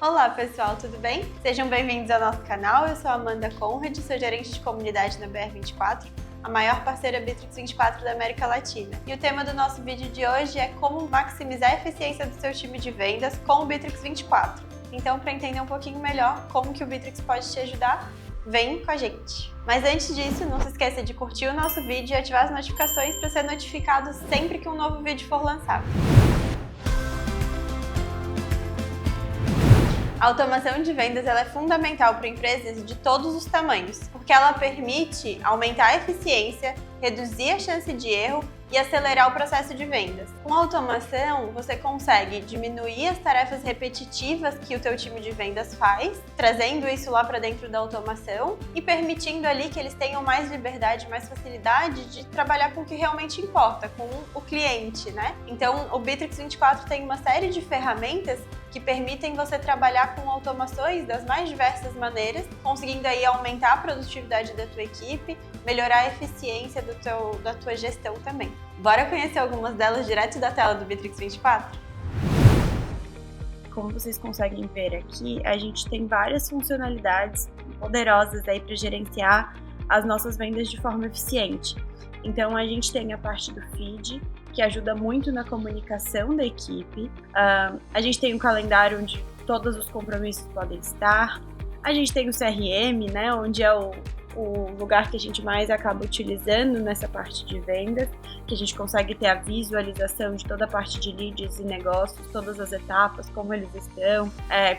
Olá pessoal, tudo bem? Sejam bem-vindos ao nosso canal, eu sou a Amanda Conrad, sou gerente de comunidade na BR24, a maior parceira Bitrix24 da América Latina. E o tema do nosso vídeo de hoje é como maximizar a eficiência do seu time de vendas com o Bitrix24. Então, para entender um pouquinho melhor como que o Bitrix pode te ajudar, vem com a gente! Mas antes disso, não se esqueça de curtir o nosso vídeo e ativar as notificações para ser notificado sempre que um novo vídeo for lançado. A automação de vendas ela é fundamental para empresas de todos os tamanhos, porque ela permite aumentar a eficiência, reduzir a chance de erro e acelerar o processo de vendas. Com a automação, você consegue diminuir as tarefas repetitivas que o teu time de vendas faz, trazendo isso lá para dentro da automação e permitindo ali que eles tenham mais liberdade, mais facilidade de trabalhar com o que realmente importa, com o cliente, né? Então, o Bitrix24 tem uma série de ferramentas que permitem você trabalhar com automações das mais diversas maneiras, conseguindo aí aumentar a produtividade da tua equipe, melhorar a eficiência da tua gestão também. Bora conhecer algumas delas direto da tela do Bitrix24? Como vocês conseguem ver aqui, a gente tem várias funcionalidades poderosas aí para gerenciar as nossas vendas de forma eficiente. Então a gente tem a parte do feed, que ajuda muito na comunicação da equipe. A gente tem um calendário onde todos os compromissos podem estar. A gente tem o CRM, né, onde é o lugar que a gente mais acaba utilizando nessa parte de vendas, que a gente consegue ter a visualização de toda a parte de leads e negócios, todas as etapas, como eles estão,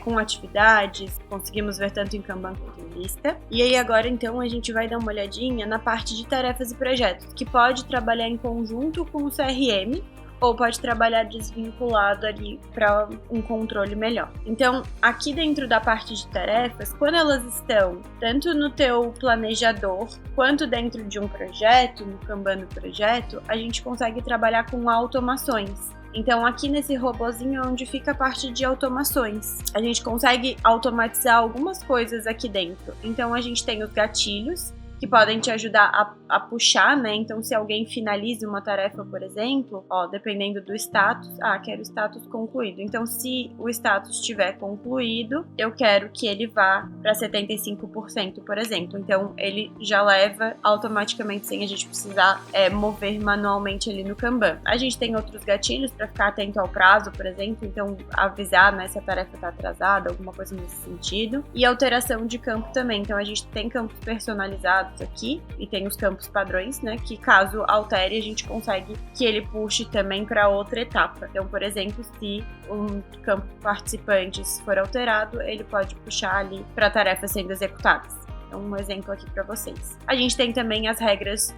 com atividades, conseguimos ver tanto em Kanban quanto em lista. E aí agora então a gente vai dar uma olhadinha na parte de tarefas e projetos, que pode trabalhar em conjunto com o CRM, ou pode trabalhar desvinculado ali para um controle melhor. Então, aqui dentro da parte de tarefas, quando elas estão tanto no teu planejador, quanto dentro de um projeto, no Kanban do projeto, a gente consegue trabalhar com automações. Então, aqui nesse robozinho é onde fica a parte de automações. A gente consegue automatizar algumas coisas aqui dentro. Então, a gente tem os gatilhos, que podem te ajudar a puxar, né? Então, se alguém finaliza uma tarefa, por exemplo, dependendo do status, quero o status concluído. Então, se o status estiver concluído, eu quero que ele vá para 75%, por exemplo. Então, ele já leva automaticamente, sem a gente precisar mover manualmente ali no Kanban. A gente tem outros gatilhos para ficar atento ao prazo, por exemplo. Então, avisar, né, se a tarefa está atrasada, alguma coisa nesse sentido. E alteração de campo também. Então, a gente tem campos personalizados aqui e tem os campos padrões, né, que caso altere a gente consegue que ele puxe também para outra etapa. Então, por exemplo, se um campo participantes for alterado, ele pode puxar ali para tarefas sendo executadas. Então, um exemplo aqui para vocês. A gente tem também as regras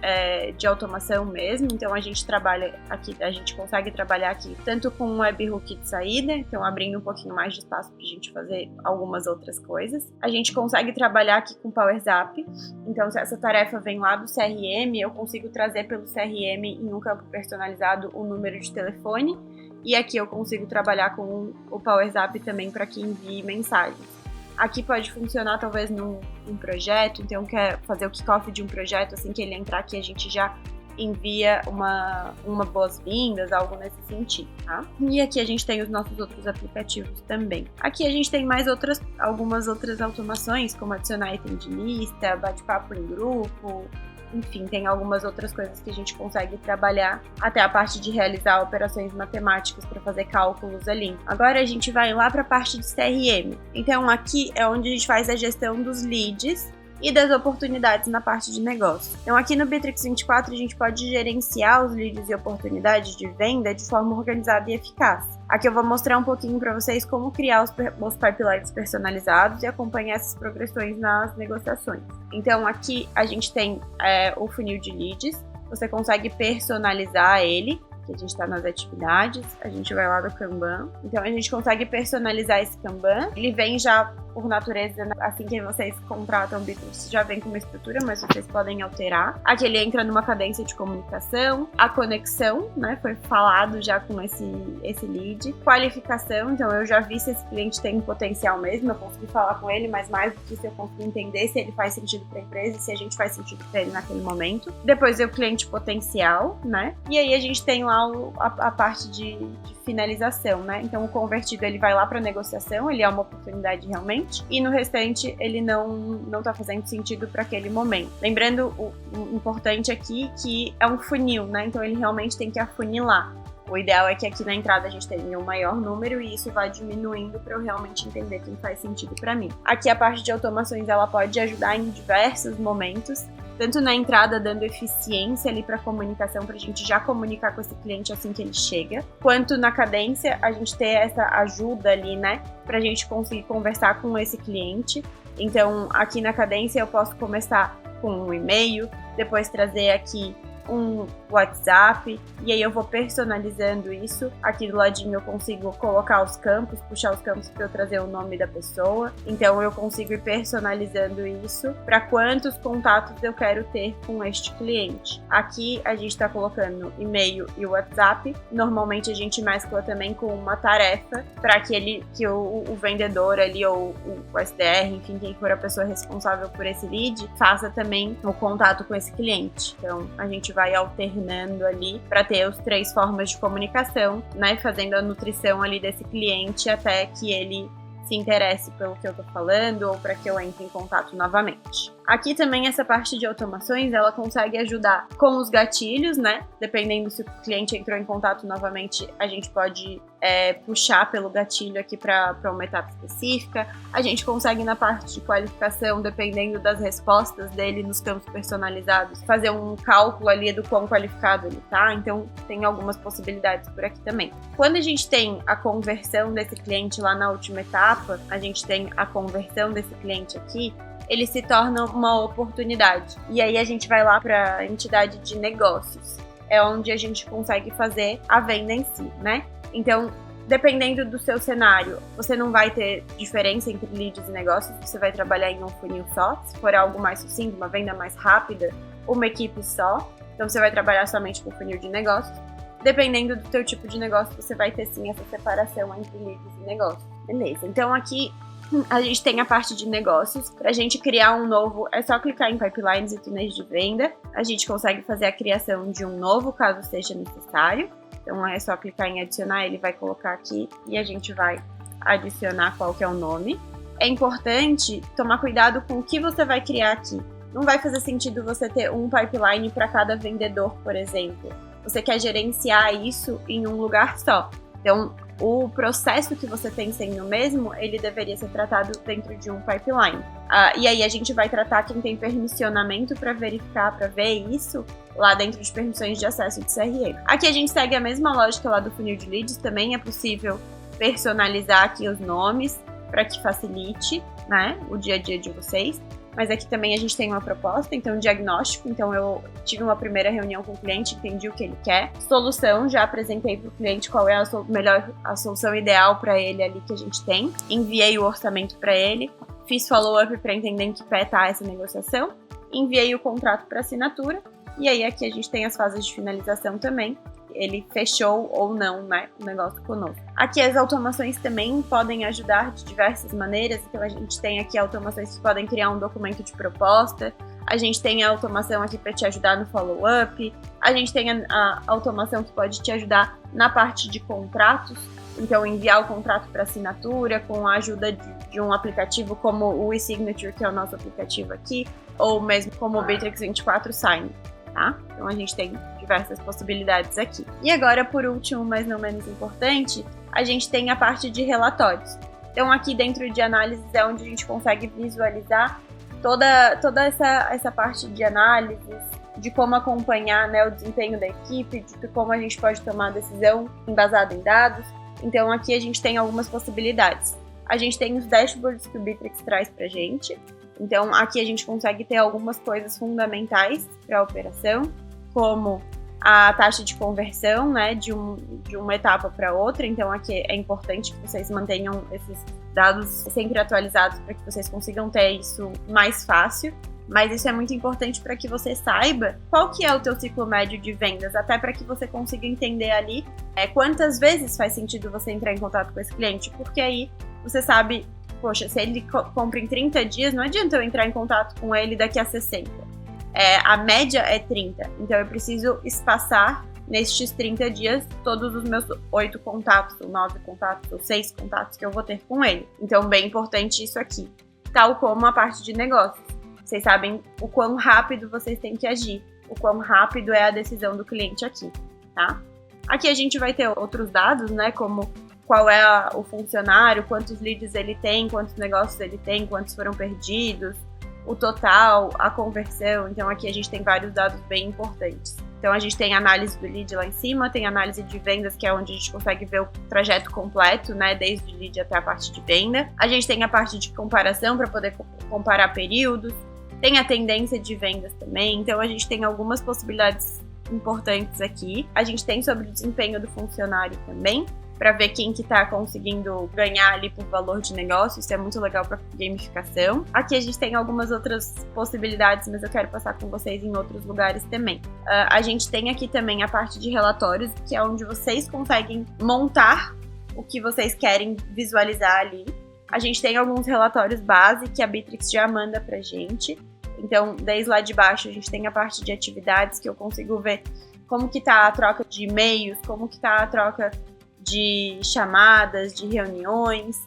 de automação mesmo, então a gente trabalha aqui, a gente consegue trabalhar aqui tanto com um webhook de saída, então abrindo um pouquinho mais de espaço para a gente fazer algumas outras coisas. A gente consegue trabalhar aqui com PowerZap, então se essa tarefa vem lá do CRM, eu consigo trazer pelo CRM em um campo personalizado o número de telefone, e aqui eu consigo trabalhar com o PowerZap também para que envie mensagens. Aqui pode funcionar talvez num projeto, então quer fazer o kickoff de um projeto, assim que ele entrar aqui a gente já envia uma boas-vindas, algo nesse sentido, tá? E aqui a gente tem os nossos outros aplicativos também. Aqui a gente tem mais algumas outras automações, como adicionar item de lista, bate-papo em grupo, enfim, tem algumas outras coisas que a gente consegue trabalhar, até a parte de realizar operações matemáticas para fazer cálculos ali. Agora a gente vai lá para a parte de CRM. Então aqui é onde a gente faz a gestão dos leads e das oportunidades na parte de negócio. Então aqui no Bitrix24 a gente pode gerenciar os leads e oportunidades de venda de forma organizada e eficaz. Aqui eu vou mostrar um pouquinho para vocês como criar os pipelines personalizados e acompanhar essas progressões nas negociações. Então aqui a gente tem o funil de leads, você consegue personalizar ele, que a gente está nas atividades, a gente vai lá do Kanban, então a gente consegue personalizar esse Kanban, ele vem já por natureza, assim que vocês contratam o Bitrix, já vem com uma estrutura, mas vocês podem alterar. Aqui ele entra numa cadência de comunicação, a conexão, né, foi falado já com esse lead, qualificação, então eu já vi se esse cliente tem um potencial mesmo, eu consegui falar com ele, mas mais do que isso eu consegui entender se ele faz sentido para a empresa e se a gente faz sentido para ele naquele momento. Depois é o cliente potencial, né, e aí a gente tem lá a parte de finalização, né? Então o convertido ele vai lá para negociação, ele é uma oportunidade realmente, e no restante ele não tá fazendo sentido para aquele momento. Lembrando o importante aqui que é um funil, né? Então ele realmente tem que afunilar. O ideal é que aqui na entrada a gente tenha um maior número e isso vai diminuindo para eu realmente entender quem faz sentido para mim. Aqui a parte de automações ela pode ajudar em diversos momentos, tanto na entrada dando eficiência ali para comunicação, para a gente já comunicar com esse cliente assim que ele chega, quanto na cadência a gente ter essa ajuda ali, né, para a gente conseguir conversar com esse cliente. Então aqui na cadência eu posso começar com um e-mail, depois trazer aqui um WhatsApp, e aí eu vou personalizando isso. Aqui do ladinho eu consigo colocar os campos, puxar os campos para eu trazer o nome da pessoa. Então eu consigo ir personalizando isso para quantos contatos eu quero ter com este cliente. Aqui a gente está colocando e-mail e WhatsApp. Normalmente a gente mescla também com uma tarefa para que o vendedor ali ou o SDR, enfim, quem for a pessoa responsável por esse lead, faça também o contato com esse cliente. Então a gente vai alternando ali para ter as 3 formas de comunicação, né, fazendo a nutrição ali desse cliente até que ele se interesse pelo que eu tô falando ou para que eu entre em contato novamente. Aqui também essa parte de automações, ela consegue ajudar com os gatilhos, né? Dependendo se o cliente entrou em contato novamente, a gente pode puxar pelo gatilho aqui para uma etapa específica. A gente consegue na parte de qualificação, dependendo das respostas dele nos campos personalizados, fazer um cálculo ali do quão qualificado ele tá. Então tem algumas possibilidades por aqui também. Quando a gente tem a conversão desse cliente lá na última etapa, a gente tem a conversão desse cliente aqui, ele se torna uma oportunidade. E aí a gente vai lá para a entidade de negócios. É onde a gente consegue fazer a venda em si, né? Então, dependendo do seu cenário, você não vai ter diferença entre leads e negócios, você vai trabalhar em um funil só. Se for algo mais sucinto, uma venda mais rápida, uma equipe só. Então, você vai trabalhar somente com funil de negócios. Dependendo do teu tipo de negócio, você vai ter sim essa separação entre leads e negócios. Beleza, então aqui a gente tem a parte de negócios. Para a gente criar um novo, é só clicar em pipelines e túneis de venda. A gente consegue fazer a criação de um novo, caso seja necessário. Então é só clicar em adicionar, ele vai colocar aqui e a gente vai adicionar qual que é o nome. É importante tomar cuidado com o que você vai criar aqui. Não vai fazer sentido você ter um pipeline para cada vendedor, por exemplo. Você quer gerenciar isso em um lugar só. Então, o processo que você tem sendo o mesmo, ele deveria ser tratado dentro de um pipeline. E aí a gente vai tratar quem tem permissionamento para verificar, para ver isso lá dentro de permissões de acesso de CRM. Aqui a gente segue a mesma lógica lá do funil de leads, também é possível personalizar aqui os nomes para que facilite, né, o dia a dia de vocês. Mas aqui também a gente tem uma proposta, então diagnóstico, então eu tive uma primeira reunião com o cliente, entendi o que ele quer. Solução, já apresentei para o cliente qual é a solução ideal para ele ali que a gente tem. Enviei o orçamento para ele, fiz follow-up para entender em que pé está essa negociação, enviei o contrato para assinatura, e aí aqui a gente tem as fases de finalização também. Ele fechou ou não, né, o negócio conosco. Aqui as automações também podem ajudar de diversas maneiras, então a gente tem aqui automações que podem criar um documento de proposta, a gente tem a automação aqui para te ajudar no follow-up, a gente tem a automação que pode te ajudar na parte de contratos, então enviar o contrato para assinatura com a ajuda de um aplicativo como o eSignature, que é o nosso aplicativo aqui, ou mesmo como o Bittrex 24 Sign. Tá? Então a gente tem diversas possibilidades aqui. E agora, por último, mas não menos importante, a gente tem a parte de relatórios. Então aqui dentro de análises é onde a gente consegue visualizar toda essa parte de análises, de como acompanhar, né, o desempenho da equipe, de como a gente pode tomar decisão embasada em dados. Então aqui a gente tem algumas possibilidades. A gente tem os dashboards que o Bittrex traz pra gente. Então, aqui a gente consegue ter algumas coisas fundamentais para a operação, como a taxa de conversão, né, de uma etapa para outra. Então, aqui é importante que vocês mantenham esses dados sempre atualizados para que vocês consigam ter isso mais fácil. Mas isso é muito importante para que você saiba qual que é o teu ciclo médio de vendas, até para que você consiga entender ali quantas vezes faz sentido você entrar em contato com esse cliente, porque aí você sabe, poxa, se ele compra em 30 dias, não adianta eu entrar em contato com ele daqui a 60. A média é 30, então eu preciso espaçar nestes 30 dias, todos os meus 8 contatos, ou 9 contatos, ou 6 contatos que eu vou ter com ele. Então, bem importante isso aqui. Tal como a parte de negócios. Vocês sabem o quão rápido vocês têm que agir, o quão rápido é a decisão do cliente aqui, tá? Aqui a gente vai ter outros dados, né, como qual é o funcionário, quantos leads ele tem, quantos negócios ele tem, quantos foram perdidos, o total, a conversão. Então aqui a gente tem vários dados bem importantes. Então a gente tem análise do lead lá em cima, tem análise de vendas, que é onde a gente consegue ver o trajeto completo, né, desde o lead até a parte de venda. A gente tem a parte de comparação para poder comparar períodos, tem a tendência de vendas também, então a gente tem algumas possibilidades importantes aqui. A gente tem sobre o desempenho do funcionário também, para ver quem que tá conseguindo ganhar ali por valor de negócio. Isso é muito legal para gamificação. Aqui a gente tem algumas outras possibilidades, mas eu quero passar com vocês em outros lugares também. A gente tem aqui também a parte de relatórios, que é onde vocês conseguem montar o que vocês querem visualizar ali. A gente tem alguns relatórios base que a Bitrix já manda pra gente. Então, desde lá de baixo, a gente tem a parte de atividades, que eu consigo ver como que tá a troca de e-mails, como que tá a troca de chamadas, de reuniões,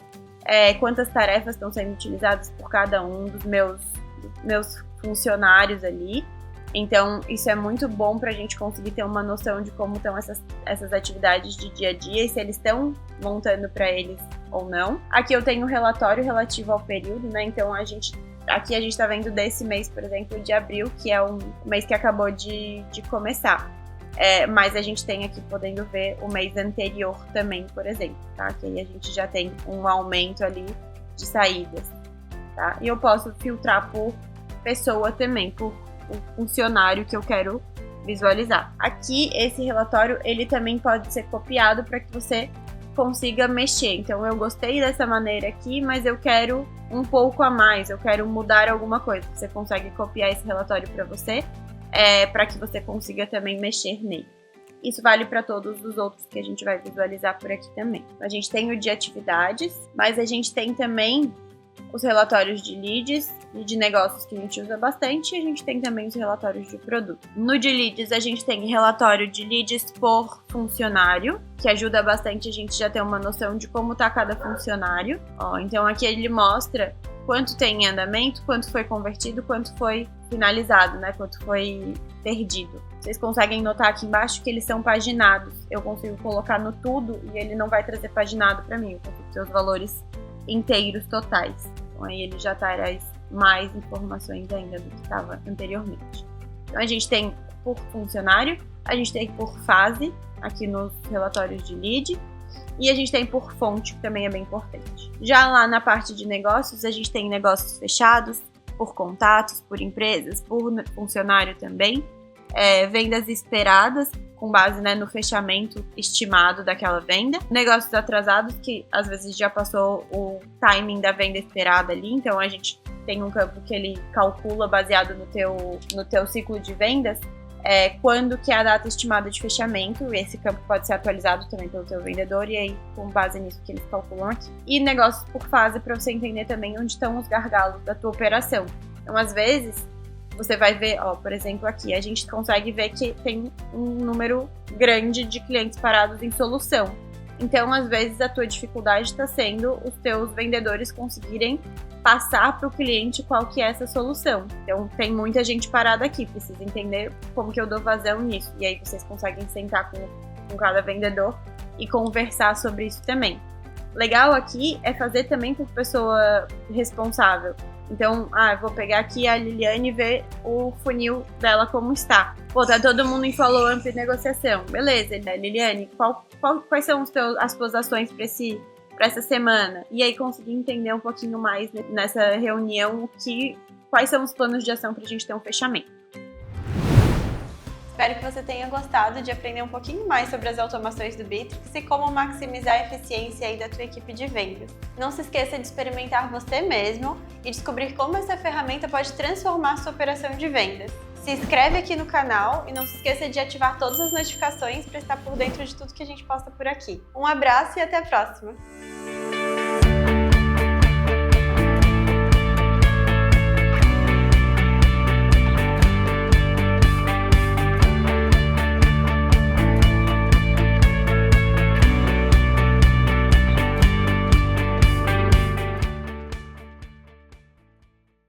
quantas tarefas estão sendo utilizadas por cada um dos meus funcionários ali. Então, isso é muito bom para a gente conseguir ter uma noção de como estão essas atividades de dia a dia e se eles estão montando para eles ou não. Aqui eu tenho um relatório relativo ao período, né? Então, aqui a gente está vendo desse mês, por exemplo, de abril, que é um mês que acabou de começar. Mas a gente tem aqui podendo ver o mês anterior também, por exemplo, tá? Que aí a gente já tem um aumento ali de saídas, tá? E eu posso filtrar por pessoa também, por o funcionário que eu quero visualizar. Aqui, esse relatório, ele também pode ser copiado para que você consiga mexer. Então, eu gostei dessa maneira aqui, mas eu quero um pouco a mais, eu quero mudar alguma coisa. Você consegue copiar esse relatório para você, para que você consiga também mexer nele. Isso vale para todos os outros que a gente vai visualizar por aqui também. A gente tem o de atividades, mas a gente tem também os relatórios de leads e de negócios que a gente usa bastante, e a gente tem também os relatórios de produto. No de leads, a gente tem relatório de leads por funcionário, que ajuda bastante a gente já ter uma noção de como está cada funcionário. Então aqui ele mostra quanto tem em andamento, quanto foi convertido, quanto foi finalizado, né? Quanto foi perdido. Vocês conseguem notar aqui embaixo que eles são paginados. Eu consigo colocar no tudo e ele não vai trazer paginado para mim. Eu consigo ter os valores inteiros totais. Então aí ele já traz mais informações ainda do que estava anteriormente. Então a gente tem por funcionário, a gente tem por fase aqui nos relatórios de lead, e a gente tem por fonte, que também é bem importante. Já lá na parte de negócios, a gente tem negócios fechados, por contatos, por empresas, por funcionário também, vendas esperadas, com base, né, no fechamento estimado daquela venda. Negócios atrasados, que às vezes já passou o timing da venda esperada ali, então a gente tem um campo que ele calcula baseado no teu ciclo de vendas, quando que é a data estimada de fechamento, e esse campo pode ser atualizado também pelo teu vendedor, e aí com base nisso que eles calculam aqui. E negócios por fase, para você entender também onde estão os gargalos da tua operação. Então, às vezes, você vai ver, por exemplo, aqui, a gente consegue ver que tem um número grande de clientes parados em solução. Então, às vezes, a tua dificuldade está sendo os teus vendedores conseguirem passar para o cliente qual que é essa solução. Então, tem muita gente parada aqui, precisa entender como que eu dou vazão nisso. E aí, vocês conseguem sentar com cada vendedor e conversar sobre isso também. Legal aqui é fazer também por pessoa responsável. Então, eu vou pegar aqui a Liliane e ver o funil dela como está. Pô, tá todo mundo em follow-up e negociação. Beleza, Liliane, quais são as tuas ações para essa semana? E aí conseguir entender um pouquinho mais nessa reunião quais são os planos de ação para a gente ter um fechamento. Espero que você tenha gostado de aprender um pouquinho mais sobre as automações do Bitrix e como maximizar a eficiência aí da tua equipe de vendas. Não se esqueça de experimentar você mesmo e descobrir como essa ferramenta pode transformar a sua operação de vendas. Se inscreve aqui no canal e não se esqueça de ativar todas as notificações para estar por dentro de tudo que a gente posta por aqui. Um abraço e até a próxima!